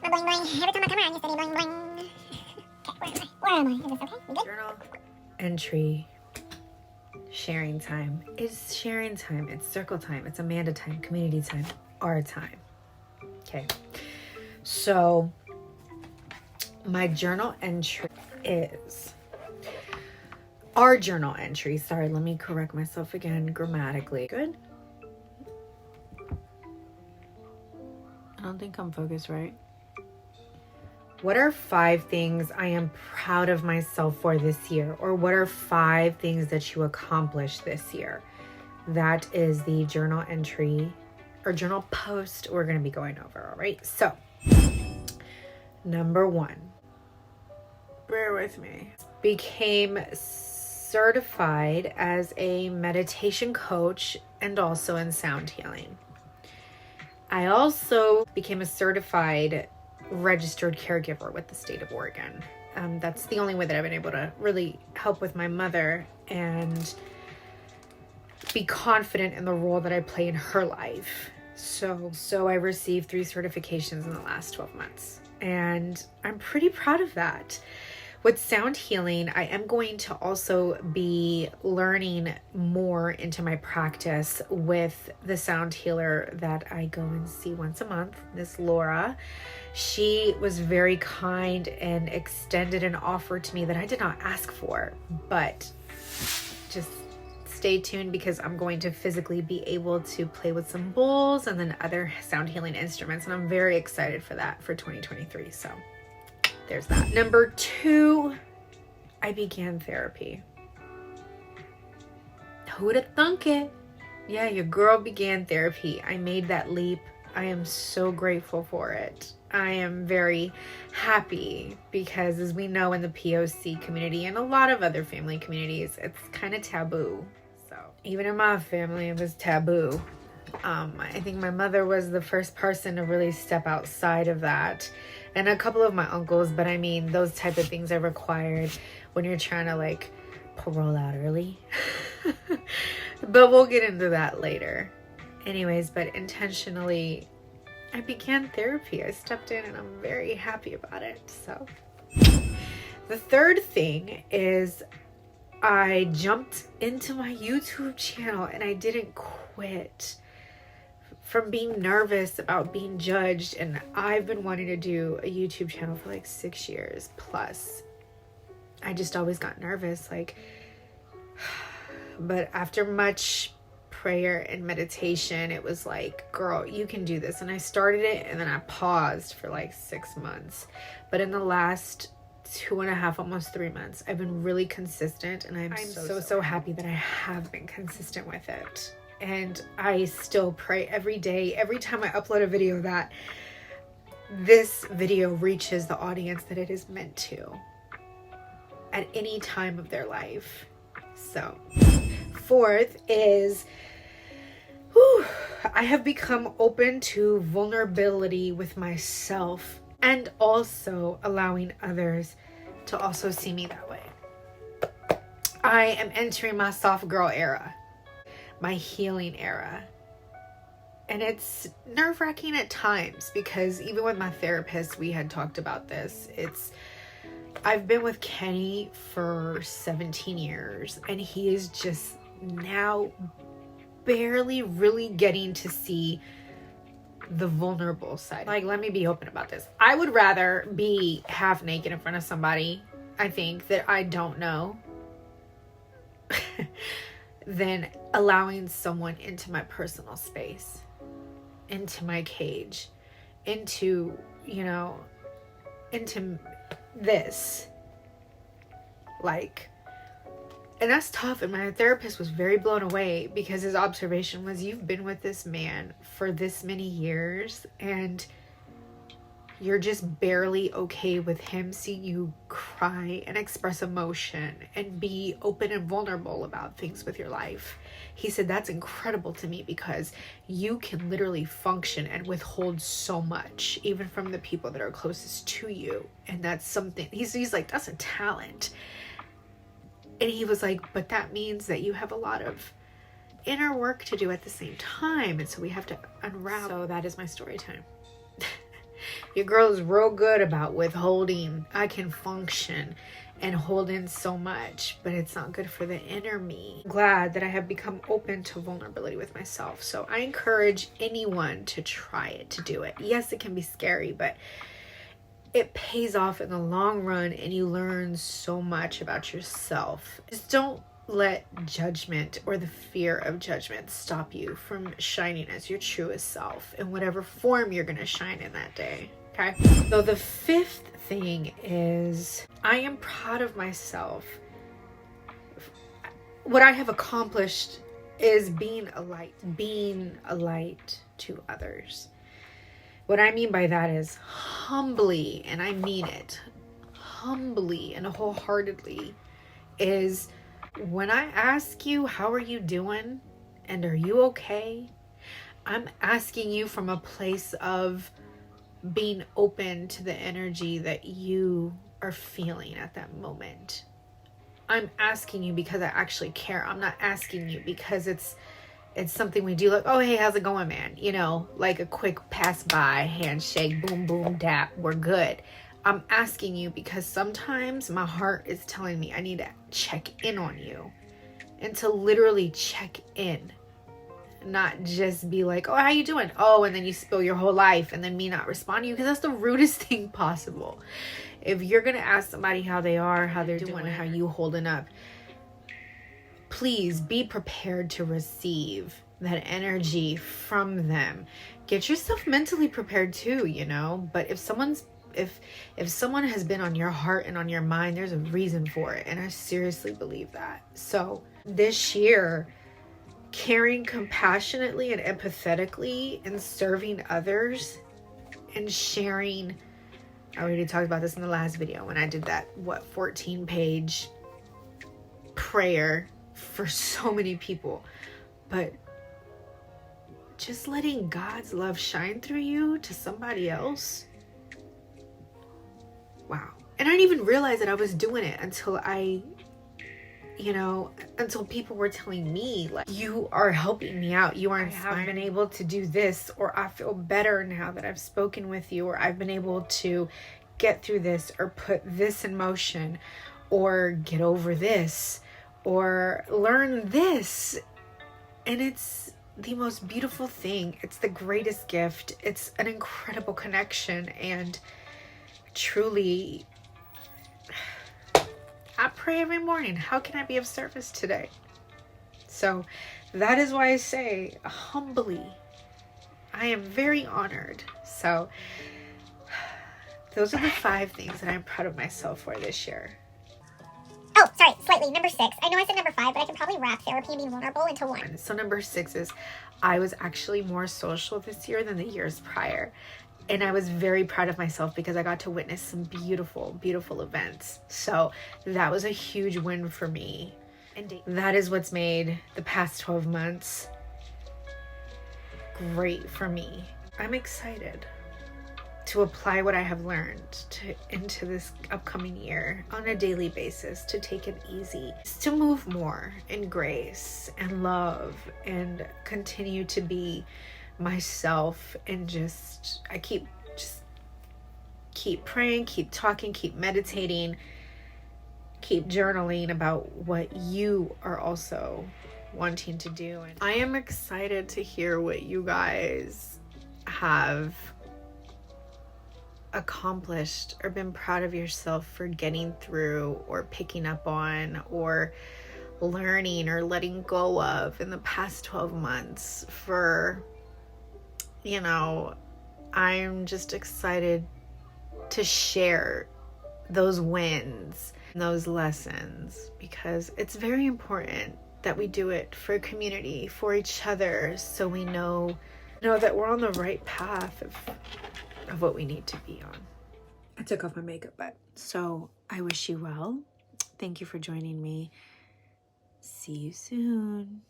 Bling bling. Every time I come around, you say bling bling. Okay, where am I? Is this okay? You good? Journal entry. Sharing time. It's sharing time. It's circle time. It's Amanda time. Community time. Our time. Okay. So my journal entry is our journal entry. Sorry, let me correct myself again grammatically. Good. I don't think I'm focused right. What are 5 things I am proud of myself for this year? Or what are 5 things that you accomplished this year? That is the journal entry or journal post we're going to be going over. All right. So, number 1, bear with me, became certified as a meditation coach and also in sound healing. I also became a certified registered caregiver with the state of Oregon. That's the only way that I've been able to really help with my mother and be confident in the role that I play in her life. So I received 3 certifications in the last 12 months, and I'm pretty proud of that. With sound healing, I am going to also be learning more into my practice with the sound healer that I go and see once a month, Miss Laura. She was very kind and extended an offer to me that I did not ask for, but just stay tuned because I'm going to physically be able to play with some bowls and then other sound healing instruments, and I'm very excited for that for 2023. So there's that. Number 2, I began therapy. Who'd have thunk it? Yeah, your girl began therapy. I made that leap. I am so grateful for it. I am very happy because, as we know, in the POC community and a lot of other family communities, it's kind of taboo. So even in my family, it was taboo. I think my mother was the first person to really step outside of that, and a couple of my uncles, but I mean, those type of things are required when you're trying to like parole out early. But we'll get into that later. Anyways, but intentionally, I began therapy. I stepped in and I'm very happy about it. So the 3rd thing is I jumped into my YouTube channel and I didn't quit from being nervous about being judged. And I've been wanting to do a YouTube channel for like 6 years plus. I just always got nervous, but after much prayer and meditation, it was like, girl, you can do this. And I started it and then I paused for like 6 months. But in the last 2.5, almost 3 months, I've been really consistent, and I'm so happy that I have been consistent with it. And I still pray every day, every time I upload a video, that this video reaches the audience that it is meant to at any time of their life. So 4th is I have become open to vulnerability with myself and also allowing others to also see me that way. I am entering my soft girl era, my healing era. And it's nerve-wracking at times because even with my therapist, we had talked about this. I've been with Kenny for 17 years and he is just now barely really getting to see the vulnerable side. Like, let me be open about this. I would rather be half naked in front of somebody, I think, that I don't know than allowing someone into my personal space, into my cage, into this. And that's tough. And my therapist was very blown away because his observation was, you've been with this man for this many years and you're just barely okay with him seeing you cry and express emotion and be open and vulnerable about things with your life. He said, that's incredible to me because you can literally function and withhold so much, even from the people that are closest to you. And that's something, he's like, that's a talent. And he was like, but that means that you have a lot of inner work to do at the same time. And so we have to unravel. So that is my story time. Your girl is real good about withholding. I can function and hold in so much, but it's not good for the inner me. I'm glad that I have become open to vulnerability with myself. So I encourage anyone to try it, to do it. Yes, it can be scary, but it pays off in the long run, and you learn so much about yourself. Just don't let judgment or the fear of judgment stop you from shining as your truest self in whatever form you're going to shine in that day. Okay. So the fifth thing is, I am proud of myself. What I have accomplished is being a light to others. What I mean by that is humbly, and I mean it, humbly and wholeheartedly, is when I ask you, how are you doing? And are you okay? I'm asking you from a place of being open to the energy that you are feeling at that moment. I'm asking you because I actually care. I'm not asking you because it's something we do, like, oh, hey, how's it going, man? You know, like a quick pass by, handshake, boom, boom, dap, we're good. I'm asking you because sometimes my heart is telling me I need to check in on you, and to literally check in, not just be like, oh, how you doing? Oh, and then you spill your whole life and then me not respond to you, because that's the rudest thing possible. If you're going to ask somebody how they are, how they're doing, how you holding up, please be prepared to receive that energy from them. Get yourself mentally prepared too, you know. But if someone has been on your heart and on your mind, there's a reason for it. And I seriously believe that. So this year, caring compassionately and empathetically and serving others and sharing. I already talked about this in the last video when I did that, 14-page prayer for so many people. But just letting God's love shine through you to somebody else. Wow. And I didn't even realize that I was doing it until until people were telling me, like, you are helping me out. You are inspiring. I've been able to do this, or I feel better now that I've spoken with you, or I've been able to get through this, or put this in motion, or get over this, or learn this. And it's the most beautiful thing. It's the greatest gift. It's an incredible connection. And truly, I pray every morning, how can I be of service today? So that is why I say, humbly, I am very honored. So those are the 5 things that I'm proud of myself for this year. Oh, sorry, slightly. Number 6. I know I said number 5, but I can probably wrap therapy and being vulnerable into one. So number 6 is, I was actually more social this year than the years prior. And I was very proud of myself because I got to witness some beautiful, beautiful events. So that was a huge win for me. And that is what's made the past 12 months great for me. I'm excited to apply what I have learned into this upcoming year on a daily basis, to take it easy, to move more in grace and love, and continue to be myself. And I keep praying, keep talking, keep meditating, keep journaling about what you are also wanting to do. And I am excited to hear what you guys have accomplished or been proud of yourself for getting through, or picking up on, or learning, or letting go of in the past 12 months. For, I'm just excited to share those wins, those lessons, because it's very important that we do it for community, for each other, so we know that we're on the right path of what we need to be on. I took off my makeup, so I wish you well. Thank you for joining me. See you soon.